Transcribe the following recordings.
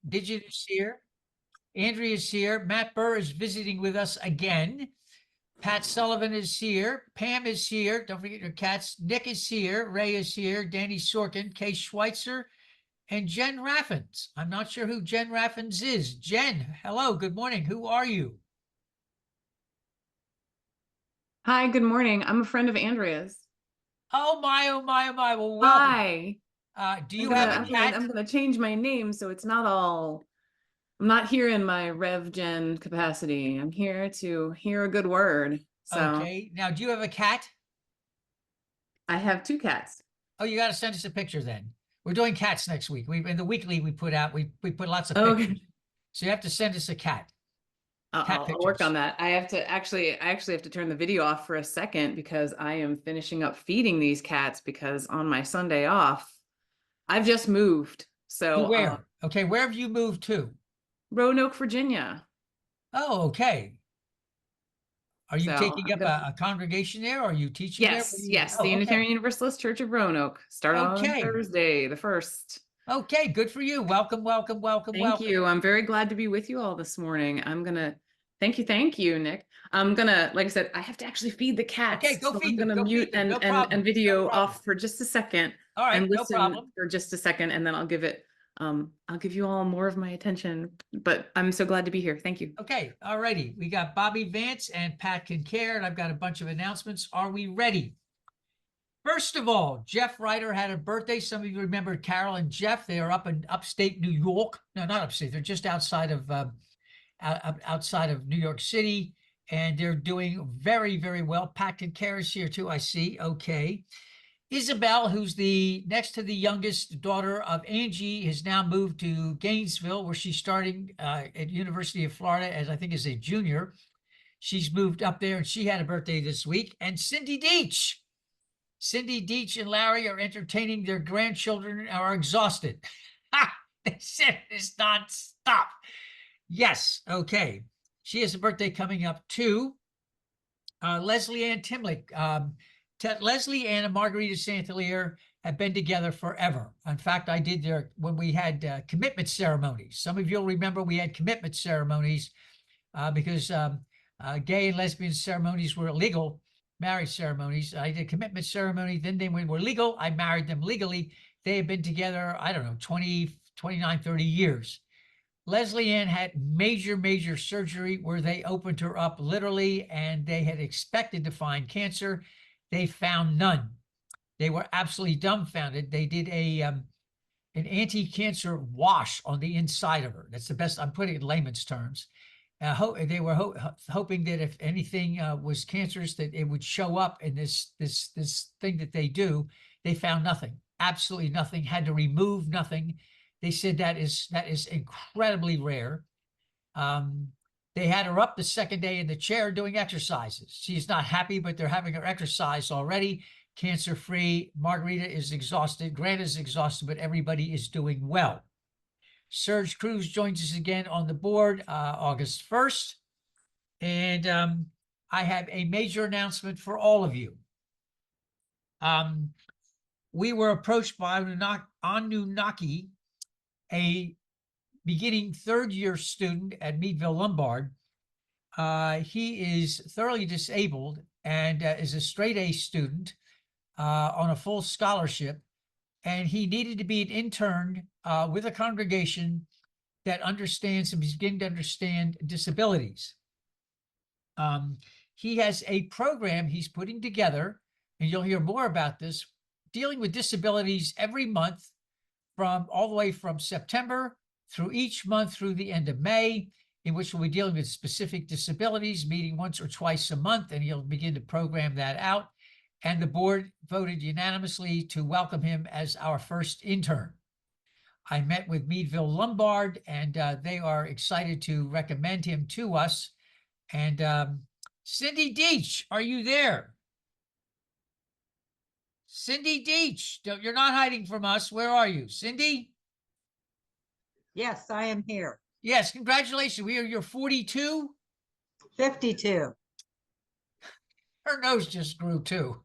Digit is here. Andrea is here. Matt Burr is visiting with us again. Pat Sullivan is here. Pam is here. Don't forget your cats. Nick is here. Ray is here. Danny Sorkin, Kay Schweitzer, and Jen Raffins. I'm not sure who Jen Raffins is. Jen, hello. Good morning. Who are you? Hi, good morning. I'm a friend of Andrea's. Oh my, oh my, oh my. Well, welcome. Hi. Do I'm you gonna have a I'm gonna cat? I'm gonna change my name so it's not all I'm not here in my Rev Gen capacity. I'm here to hear a good word. So Okay. Now, do you have a cat? I have two cats. Oh, you got to send us a picture then. We're doing cats next week. We in the weekly we put out we put lots of Okay. pictures. So you have to send us a cat I'll work on pictures. that. I actually have to turn the video off for a second because I am finishing up feeding these cats because on my Sunday off, I've just moved. To So where? Okay, where have you moved to? Roanoke, Virginia. Oh, okay. Are you So taking I'm up gonna a congregation there? Are you teaching there? What are Yes, you? yes, the Oh, okay. Unitarian Universalist Church of Roanoke. Start on Okay. Thursday, the 1st. Okay, good for you. Welcome, welcome, welcome, Thank welcome. you. I'm very glad to be with you all this morning. Thank you, Nick. I'm gonna, like I said, I have to actually feed the Okay, cats. go So I'm feed them. gonna Go mute feed them. No and problem. No video problem. off for just a second All right, and no listen problem. for just a second, and then I'll give you all more of my attention. But I'm so glad to be here. Thank you. Okay, all righty. We got Bobby Vance and Pat Kincaid, and I've got a bunch of announcements. Are we ready? First of all, Jeff Ryder had a birthday. Some of you remember Carol and Jeff. They are up in upstate New York. No, not upstate. They're just outside of New York City, and they're doing very, very well. Pat Kincaid is here too. I see. Okay. Isabel, who's the next to the youngest daughter of Angie, has now moved to Gainesville, where she's starting at University of Florida as I think as a junior. She's moved up there, and she had a birthday this week. And Cindy Deitch. Cindy Deitch and Larry are entertaining their grandchildren and are exhausted. Ha! They said it's nonstop. Yes, okay. She has a birthday coming up too. Leslie Ann Timlick. Leslie Ann and Margarita Santelier have been together forever. In fact, I did their when we had commitment ceremonies. Some of you'll remember we had commitment ceremonies because gay and lesbian ceremonies were illegal, marriage ceremonies. I did a commitment ceremony. Then they were legal. I married them legally. They have been together, I don't know, 20, 29, 30 years. Leslie Ann had major, major surgery where they opened her up literally, and they had expected to find cancer. They found none. They were absolutely dumbfounded. They did an anti-cancer wash on the inside of her. That's the best. I'm putting it in layman's terms. They were hoping that if anything was cancerous, that it would show up in this thing that they do. They found nothing, absolutely nothing. Had to remove nothing. They said that is incredibly rare. Um, they had her up the second day in the chair doing exercises. She's not happy, but they're having her exercise already. Cancer free. Margarita is exhausted. Grant is exhausted, but everybody is doing well. Serge Cruz joins us again on the board August 1st. And I have a major announcement for all of you. We were approached by Anunnaki, a beginning third year student at Meadville Lombard. He is thoroughly disabled and is a straight A student on a full scholarship. And he needed to be an intern with a congregation that understands and begin to understand disabilities. He has a program he's putting together, and you'll hear more about this, dealing with disabilities every month from all the way from September through each month through the end of May, in which we'll be dealing with specific disabilities, meeting once or twice a month, and he'll begin to program that out. And the board voted unanimously to welcome him as our first intern. I met with Meadville Lombard, and they are excited to recommend him to us. And Cindy Deitch, are you there? Cindy Deitch, you're not hiding from us. Where are you, Cindy? Yes, I am here. Yes, congratulations. We are your 42. 52. Her nose just grew too.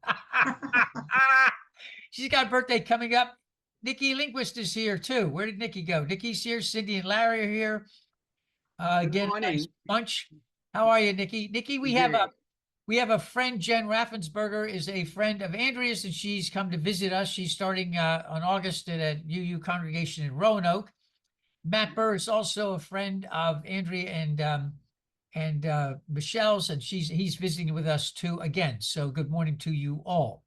She's got a birthday coming up. Nikki Lindquist is here too. Where did Nikki go? Nikki's here. Cindy and Larry are here. Again, a nice morning. bunch. How are you, Nikki? Nikki, we have Good. a friend, Jen Raffensberger is a friend of Andrea's, and she's come to visit us. She's starting on August at a UU congregation in Roanoke. Matt Burr is also a friend of Andrea and Michelle's, and he's visiting with us too again. So good morning to you all.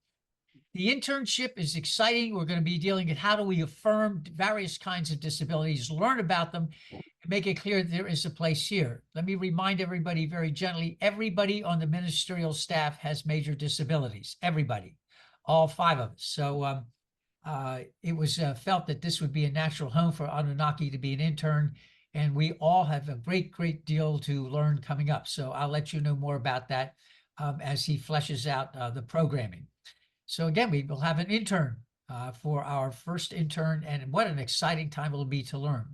The internship is exciting. We're going to be dealing with how do we affirm various kinds of disabilities, learn about them, and make it clear that there is a place here. Let me remind everybody very gently, everybody on the ministerial staff has major disabilities, everybody, all 5 of us. So it was felt that this would be a natural home for Anunnaki to be an intern, and we all have a great deal to learn coming up. So I'll let you know more about that as he fleshes out the programming. So again, we will have an intern for our first intern, and what an exciting time it will be to learn.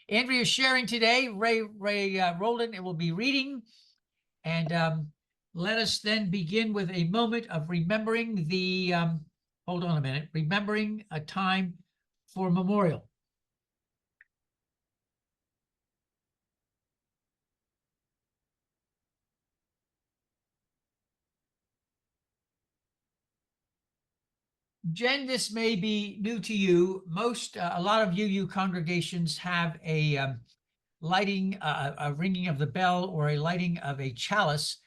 Andrea is sharing today. Ray Rowland, it will be reading, and let us then begin with a moment of remembering the. Hold on a minute. Remembering a time for memorial. Jen, this may be new to you. A lot of UU congregations have a lighting, a ringing of the bell or a lighting of a chalice.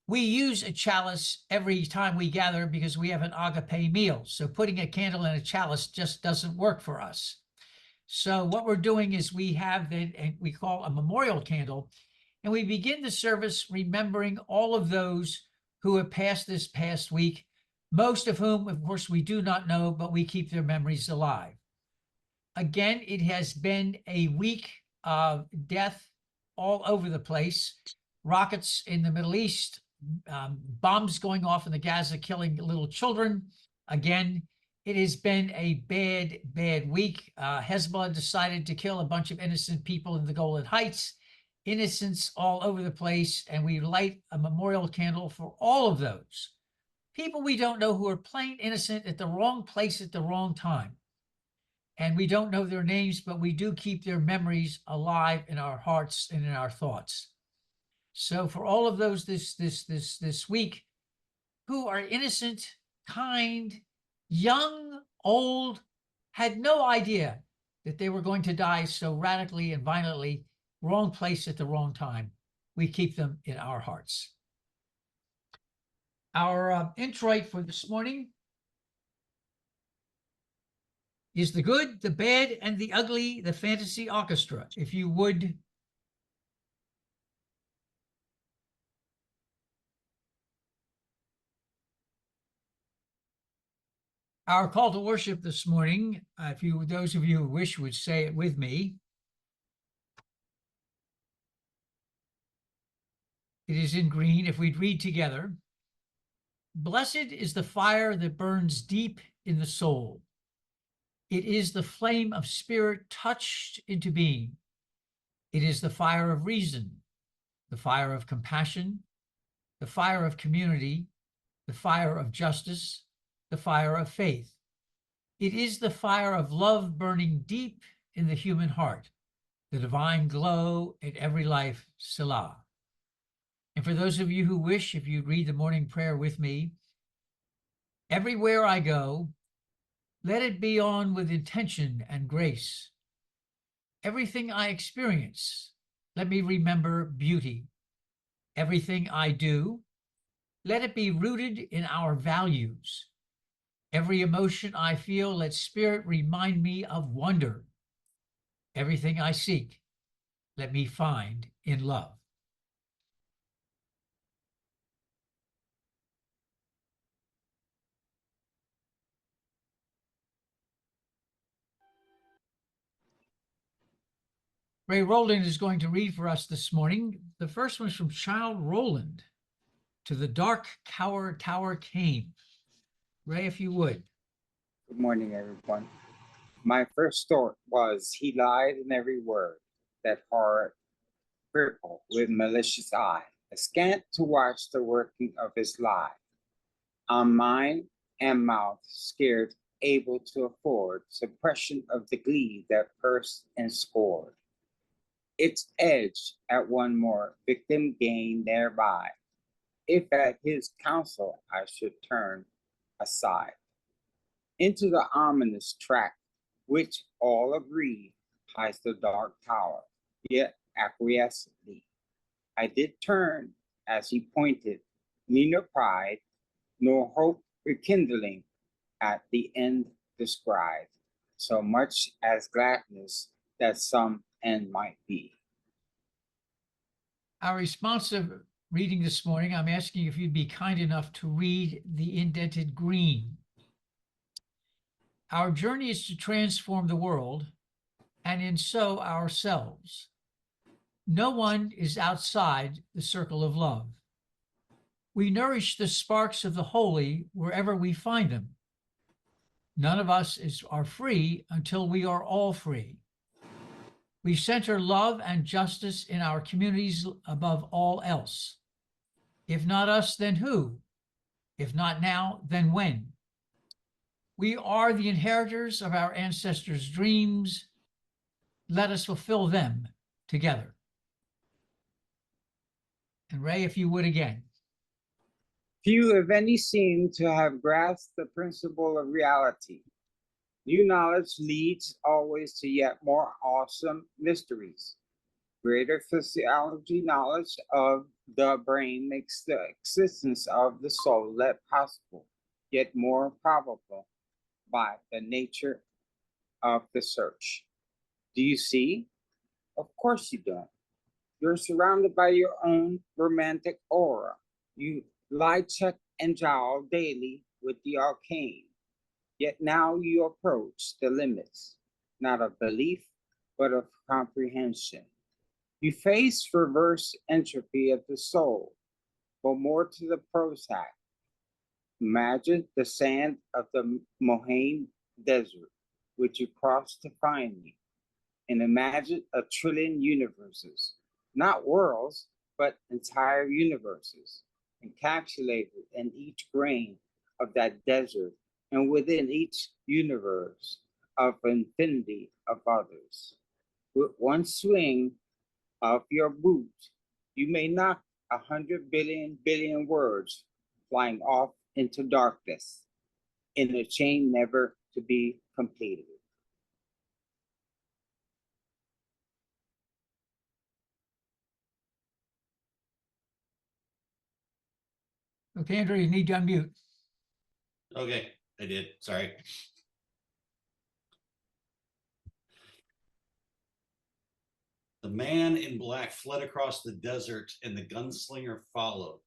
We use a chalice every time we gather because we have an agape meal. So putting a candle in a chalice just doesn't work for us. So what we're doing is we have and we call a memorial candle, and we begin the service remembering all of those who have passed this past week, most of whom, of course, we do not know, but we keep their memories alive. Again, it has been a week of death all over the place. Rockets in the Middle East, bombs going off in the Gaza, killing little children. Again, it has been a bad week. Hezbollah decided to kill a bunch of innocent people in the Golan Heights. Innocents all over the place, and we light a memorial candle for all of those people we don't know who are plain innocent at the wrong place at the wrong time. And we don't know their names, but we do keep their memories alive in our hearts and in our thoughts. So for all of those this week who are innocent, kind, young, old, had no idea that they were going to die so radically and violently, wrong place at the wrong time, we keep them in our hearts. Our introit for this morning is The Good, the Bad, and the Ugly, the Fantasy Orchestra. If you would. Our call to worship this morning, those of you who wish would say it with me. It is in green. If we'd read together. Blessed is the fire that burns deep in the soul. It is the flame of spirit touched into being. It is the fire of reason, the fire of compassion, the fire of community, the fire of justice, the fire of faith. It is the fire of love burning deep in the human heart, the divine glow in every life, Selah. And for those of you who wish, if you read the morning prayer with me, everywhere I go, let it be on with intention and grace. Everything I experience, let me remember beauty. Everything I do, let it be rooted in our values. Every emotion I feel, let spirit remind me of wonder. Everything I seek, let me find in love. Ray Rowland is going to read for us this morning. The first one is from Child Rowland, To the Dark Tower Came. Ray, if you would. Good morning, everyone. My first thought was he lied in every word, that hard cripple with malicious eye, askant to watch the working of his lie. On mind and mouth scared able to afford suppression of the glee that pursed and scored. Its edge at one more victim gained thereby, if at his counsel I should turn aside into the ominous track which all agree hides the dark tower, yet acquiescently I did turn as he pointed, neither pride nor hope rekindling at the end described, so much as gladness that some end might be. Our responsive reading this morning, I'm asking if you'd be kind enough to read the indented green. Our journey is to transform the world, and in so ourselves. No one is outside the circle of love. We nourish the sparks of the holy wherever we find them. None of us are free until we are all free. We center love and justice in our communities above all else. If not us, then who? If not now, then when? We are the inheritors of our ancestors' dreams. Let us fulfill them together. And Ray, if you would again. Few, if any, seem to have grasped the principle of reality. New knowledge leads always to yet more awesome mysteries. Greater physiology knowledge of the brain makes the existence of the soul less possible, yet more probable by the nature of the search. Do you see? Of course you don't. You're surrounded by your own romantic aura. You lie check and jowl daily with the arcane. Yet now you approach the limits, not of belief, but of comprehension. You face reverse entropy of the soul, but more to the Prozac. Imagine the sand of the Mohaine Desert, which you crossed to find me, and imagine a trillion universes, not worlds, but entire universes, encapsulated in each grain of that desert, and within each universe of infinity of others. With one swing of your boot, you may knock 100 billion words flying off into darkness in a chain never to be completed. Okay, Andrew, you need to unmute. Okay, I did. Sorry. The man in black fled across the desert and the gunslinger followed.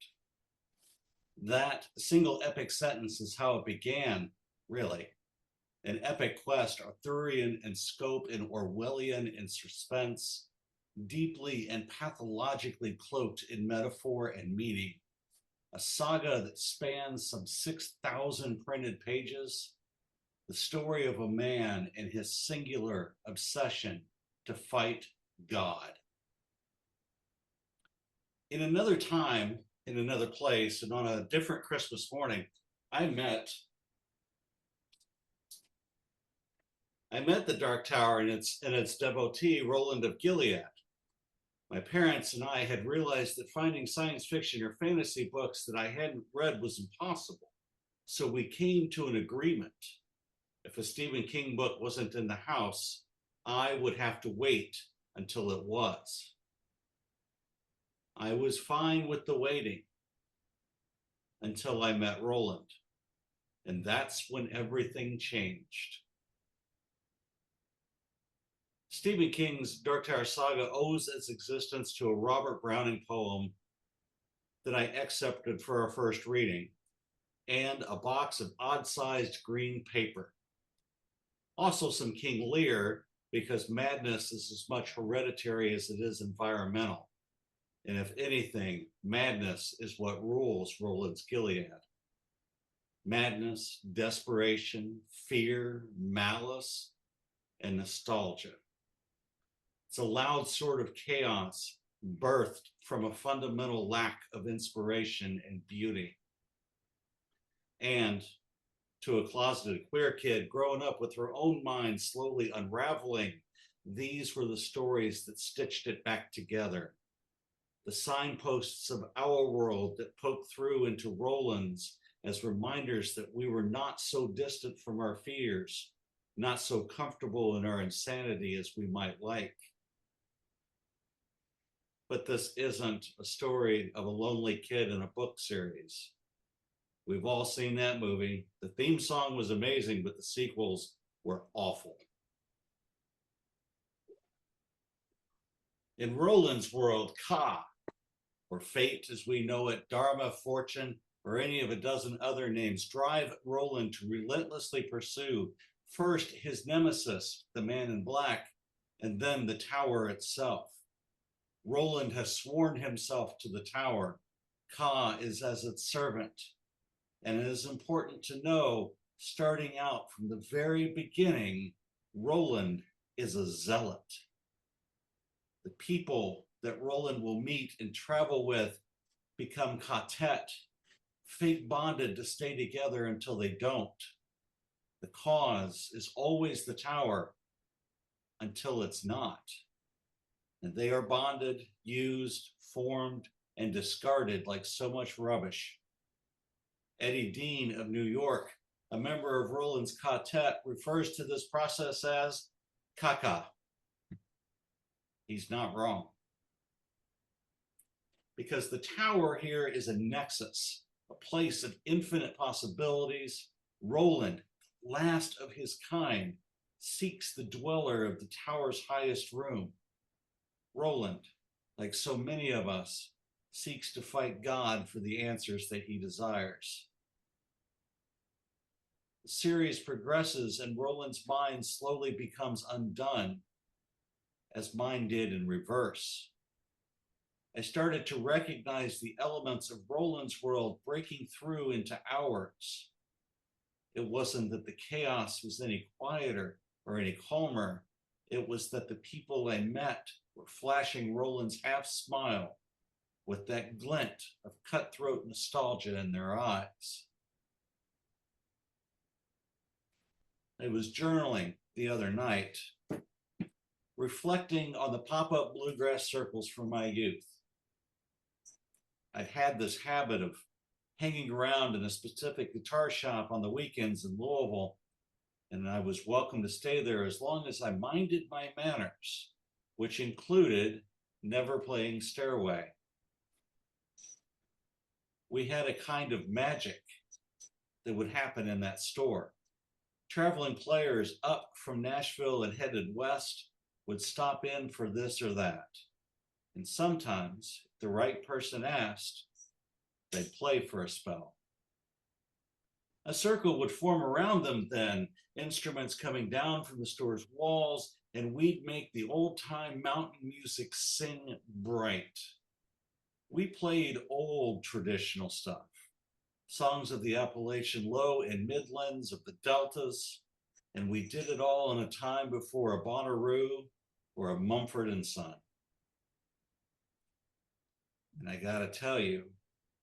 That single epic sentence is how it began, really. An epic quest, Arthurian in scope and Orwellian in suspense, deeply and pathologically cloaked in metaphor and meaning. A saga that spans some 6,000 printed pages. The story of a man and his singular obsession to fight God. In another time, in another place, and on a different Christmas morning, I met the Dark Tower and its devotee, Roland of Gilead. My parents and I had realized that finding science fiction or fantasy books that I hadn't read was impossible. So we came to an agreement. If a Stephen King book wasn't in the house, I would have to wait until it was. I was fine with the waiting until I met Roland. And that's when everything changed. Stephen King's Dark Tower Saga owes its existence to a Robert Browning poem that I accepted for our first reading, and a box of odd-sized green paper. Also some King Lear, because madness is as much hereditary as it is environmental. And if anything, madness is what rules Roland's Gilead. Madness, desperation, fear, malice, and nostalgia. It's a loud sort of chaos birthed from a fundamental lack of inspiration and beauty. And to a closeted queer kid growing up with her own mind slowly unraveling, these were the stories that stitched it back together. The signposts of our world that poked through into Roland's as reminders that we were not so distant from our fears, not so comfortable in our insanity as we might like. But this isn't a story of a lonely kid in a book series. We've all seen that movie. The theme song was amazing, but the sequels were awful. In Roland's world, Ka, or fate as we know it, Dharma, fortune, or any of a dozen other names, drive Roland to relentlessly pursue first his nemesis, the man in black, and then the tower itself. Roland has sworn himself to the tower. Ka is as its servant. And it is important to know, starting out from the very beginning, Roland is a zealot. The people that Roland will meet and travel with become Katet, fate bonded to stay together until they don't. The cause is always the tower until it's not. And they are bonded, used, formed, and discarded like so much rubbish. Eddie Dean of New York, a member of Roland's Katet, refers to this process as Kaka. He's not wrong. Because the tower here is a nexus, a place of infinite possibilities. Roland, last of his kind, seeks the dweller of the tower's highest room. Roland, like so many of us, seeks to fight God for the answers that he desires. The series progresses and Roland's mind slowly becomes undone, as mine did in reverse. I started to recognize the elements of Roland's world breaking through into ours. It wasn't that the chaos was any quieter or any calmer. It was that the people I met were flashing Roland's half smile with that glint of cutthroat nostalgia in their eyes. I was journaling the other night, reflecting on the pop-up bluegrass circles from my youth. I'd had this habit of hanging around in a specific guitar shop on the weekends in Louisville, and I was welcome to stay there as long as I minded my manners, which included never playing Stairway. We had a kind of magic that would happen in that store. Traveling players up from Nashville and headed west would stop in for this or that. And sometimes, if the right person asked, they'd play for a spell. A circle would form around them then, instruments coming down from the store's walls, and we'd make the old-time mountain music sing bright. We played old traditional stuff, songs of the Appalachian Low and Midlands, of the Deltas, and we did it all in a time before a Bonnaroo or a Mumford and Son. And I gotta tell you,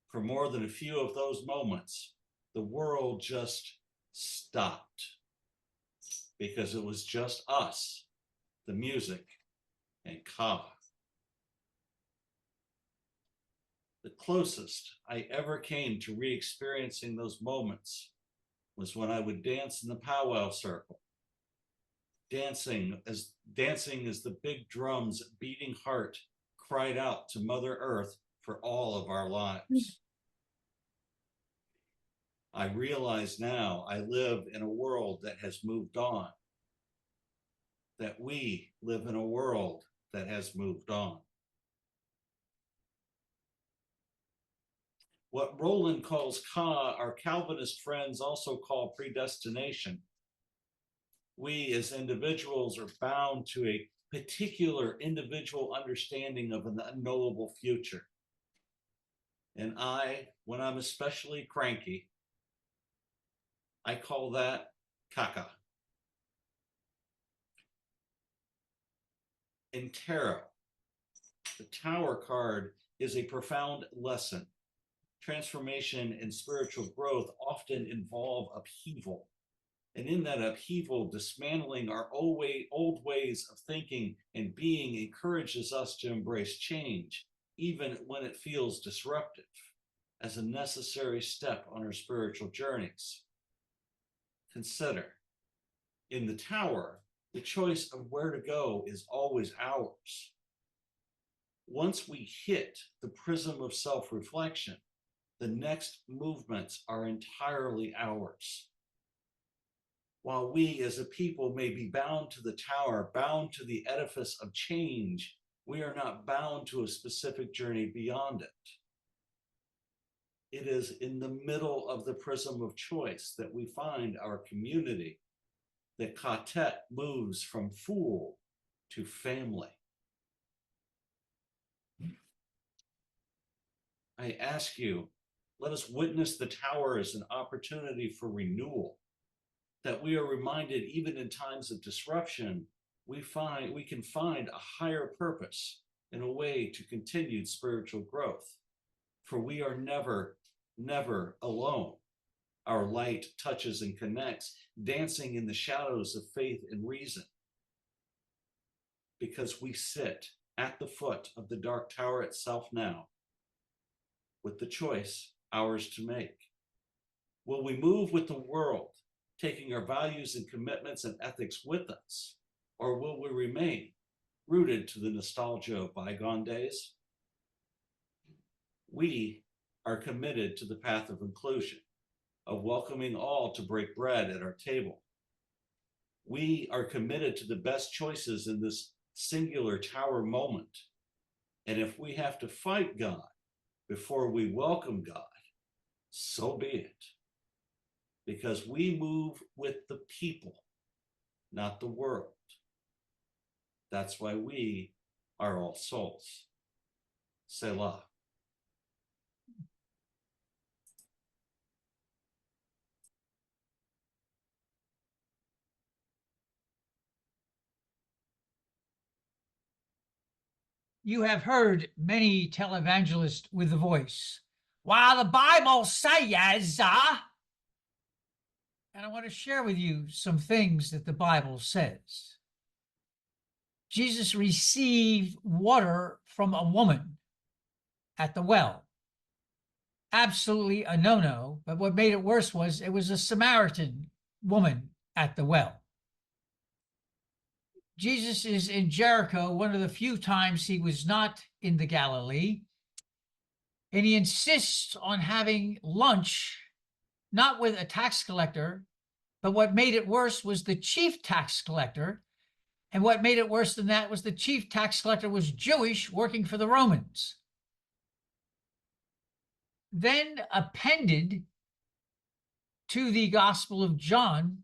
for more than a few of those moments, the world just stopped because it was just us, the music, and Ka. The closest I ever came to re-experiencing those moments was when I would dance in the powwow circle, dancing as the big drum's beating heart cried out to Mother Earth for all of our lives. I realize now I live in a world that has moved on, that we live in a world that has moved on. What Roland calls Ka, our Calvinist friends also call predestination. We as individuals are bound to a particular individual understanding of an unknowable future. And when I'm especially cranky, I call that Kaka. In tarot, the Tower card is a profound lesson. Transformation and spiritual growth often involve upheaval. And in that upheaval, dismantling our old ways of thinking and being encourages us to embrace change, even when it feels disruptive, as a necessary step on our spiritual journeys. Consider, in the tower, the choice of where to go is always ours. Once we hit the prism of self-reflection, the next movements are entirely ours. While we as a people may be bound to the tower, bound to the edifice of change, we are not bound to a specific journey beyond it. It is in the middle of the prism of choice that we find our community, that Khatet moves from fool to family. I ask you, let us witness the tower as an opportunity for renewal, that we are reminded even in times of disruption, we can find a higher purpose and a way to continued spiritual growth. For we are never, never alone. Our light touches and connects, dancing in the shadows of faith and reason. Because we sit at the foot of the dark tower itself now, with the choice ours to make. Will we move with the world, taking our values and commitments and ethics with us? Or will we remain rooted to the nostalgia of bygone days? We are committed to the path of inclusion, of welcoming all to break bread at our table. We are committed to the best choices in this singular tower moment. And if we have to fight God before we welcome God, so be it. Because we move with the people, not the world. That's why we are all souls. Selah. You have heard many televangelists with the voice. While the Bible says, and I want to share with you some things that the Bible says. Jesus received water from a woman at the well. Absolutely a no-no, but what made it worse was it was a Samaritan woman at the well. Jesus is in Jericho, one of the few times he was not in the Galilee, and he insists on having lunch, not with a tax collector, but what made it worse was the chief tax collector. And what made it worse than that was the chief tax collector was Jewish, working for the Romans. Then appended to the Gospel of John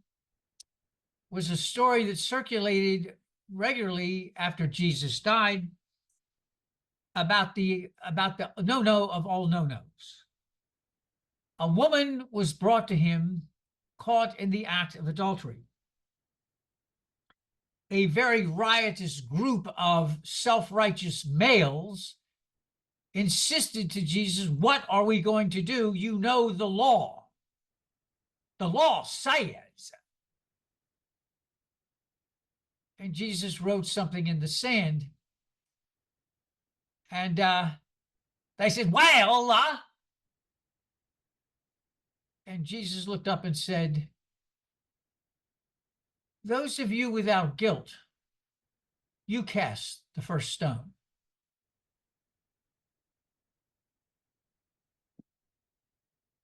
was a story that circulated regularly after Jesus died about the no-no of all no-nos. A woman was brought to him caught in the act of adultery. A very riotous group of self-righteous males insisted to Jesus, "What are we going to do? You know the law. The law says." And Jesus wrote something in the sand. And they said, "Well," and Jesus looked up and said, "Those of you without guilt, you cast the first stone."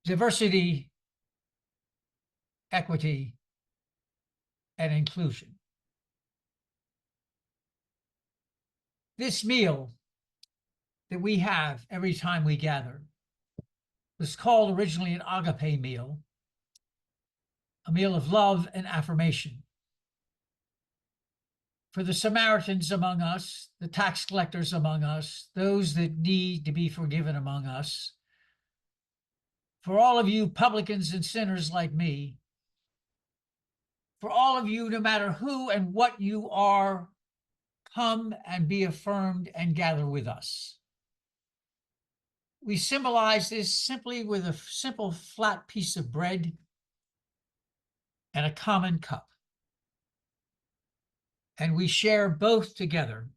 Diversity, equity, and inclusion. This meal that we have every time we gather was called originally an agape meal, a meal of love and affirmation. For the Samaritans among us, the tax collectors among us, those that need to be forgiven among us, for all of you publicans and sinners like me, for all of you, no matter who and what you are, come and be affirmed and gather with us. we symbolize this simply with a simple flat piece of bread and a common cup. And we share both together.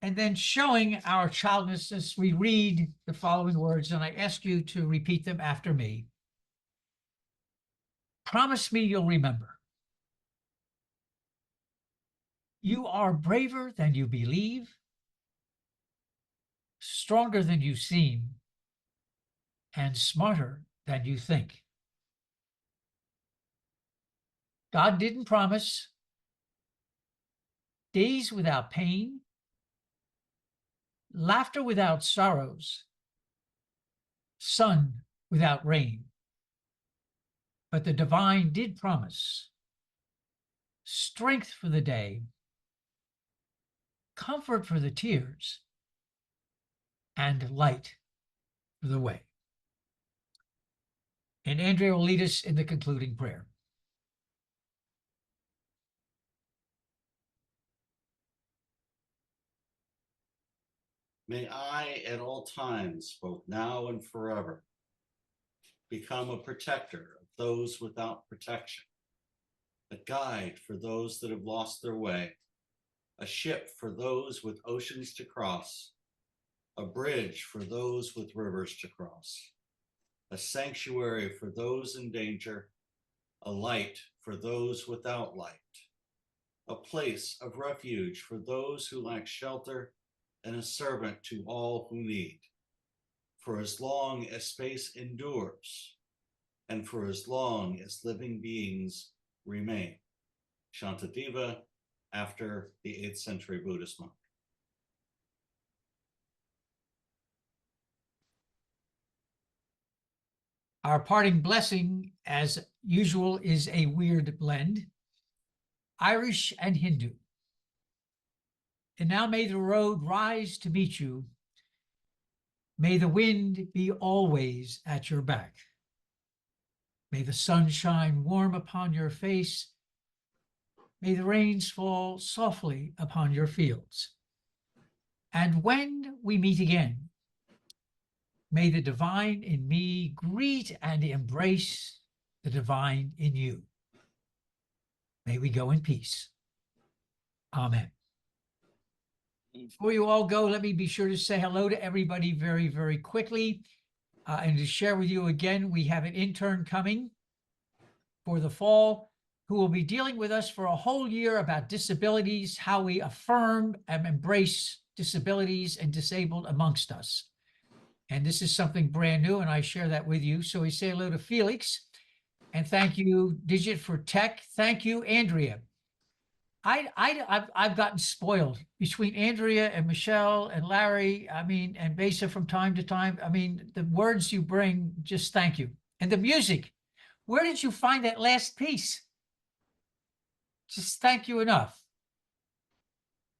And then showing our childlessness, we read the following words, and I ask you to repeat them after me. Promise me you'll remember. You are braver than you believe, stronger than you seem, and smarter than you think. God didn't promise days without pain, laughter without sorrows, sun without rain. But the divine did promise strength for the day, comfort for the tears, and light for the way. And Andrea will lead us in the concluding prayer. May I at all times, both now and forever, become a protector of those without protection, a guide for those that have lost their way, a ship for those with oceans to cross, a bridge for those with rivers to cross, a sanctuary for those in danger, a light for those without light, a place of refuge for those who lack shelter, and a servant to all who need, for as long as space endures, and for as long as living beings remain. Shantideva, after the 8th century Buddhist monk. Our parting blessing, as usual, is a weird blend, Irish and Hindu. And now may the road rise to meet you. May the wind be always at your back. May the sun shine warm upon your face. May the rains fall softly upon your fields. And when we meet again, may the divine in me greet and embrace the divine in you. May we go in peace. Amen. Before you all go, let me be sure to say hello to everybody very, very quickly. And to share with you again, we have an intern coming for the fall who will be dealing with us for a whole year about disabilities, how we affirm and embrace disabilities and disabled amongst us. And this is something brand new, and I share that with you. So we say hello to Felix, and thank you, Digit, for tech. Thank you, Andrea. I've gotten spoiled between Andrea and Michelle and Larry, and Besa from time to time. The words you bring, just thank you. And the music, where did you find that last piece? Just thank you enough.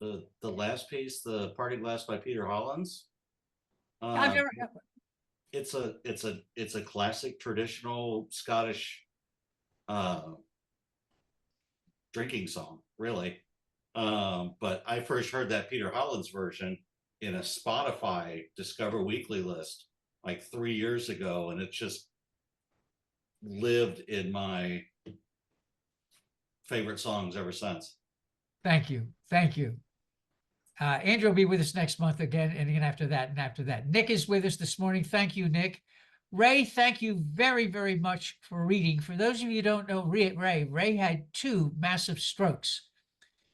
The last piece, the Parting Glass by Peter Hollins. I've never. It's a classic traditional Scottish drinking song, really. But I first heard that Peter Hollins version in a Spotify Discover Weekly list like 3 years ago, and it just lived in my favorite songs ever since. Thank you. Thank you. Andrew will be with us next month again, and again after that, and after that. Nick is with us this morning. Thank you, Nick. Ray, thank you very, very much for reading. For those of you who don't know Ray had 2 massive strokes.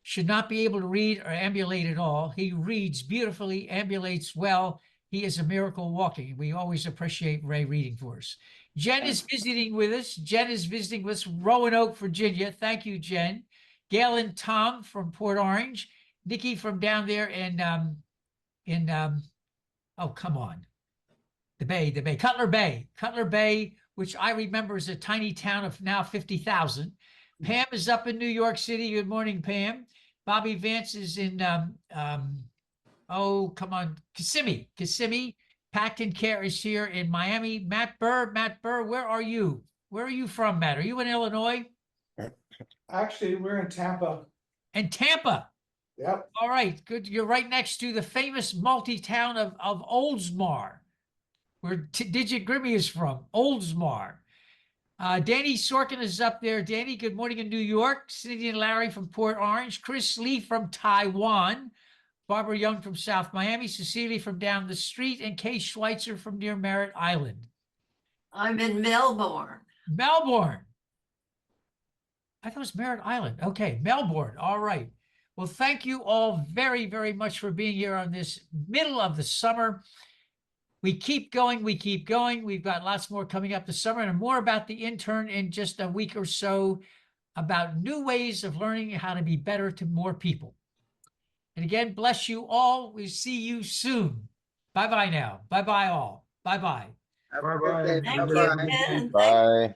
Should not be able to read or ambulate at all. He reads beautifully, ambulates well. He is a miracle walking. We always appreciate Ray reading for us. Jen is visiting with us. Jen is visiting with us, Roanoke, Virginia. Thank you, Jen. Gail and Tom from Port Orange. Nikki from down there in oh, come on. The Bay, Cutler Bay, which I remember is a tiny town of now 50,000. Pam is up in New York City. Good morning, Pam. Bobby Vance is in, oh, come on, Kissimmee. Pacton Care is here in Miami. Matt Burr, where are you? Where are you from, Matt? Are you in Illinois? Actually, we're in Tampa. And Tampa. Yep. All right, good. You're right next to the famous multi-town of Oldsmar, where Digit Grimmy is from. Oldsmar. Danny Sorkin is up there. Danny, good morning in New York. Cindy and Larry from Port Orange. Chris Lee from Taiwan. Barbara Young from South Miami. Cecilia from down the street. And Kay Schweitzer from near Merritt Island. I'm in Melbourne. Melbourne. I thought it was Merritt Island. Okay, Melbourne. All right. Well, thank you all very, very much for being here on this middle of the summer. We keep going. We keep going. We've got lots more coming up this summer and more about the intern in just a week or so about new ways of learning how to be better to more people. And again, bless you all. We see you soon. Bye-bye now. Bye-bye all. Bye-bye. Have a good day. Thank you, Bye-bye. Ken. Bye.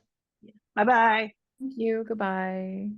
Bye-bye. Thank you. Goodbye.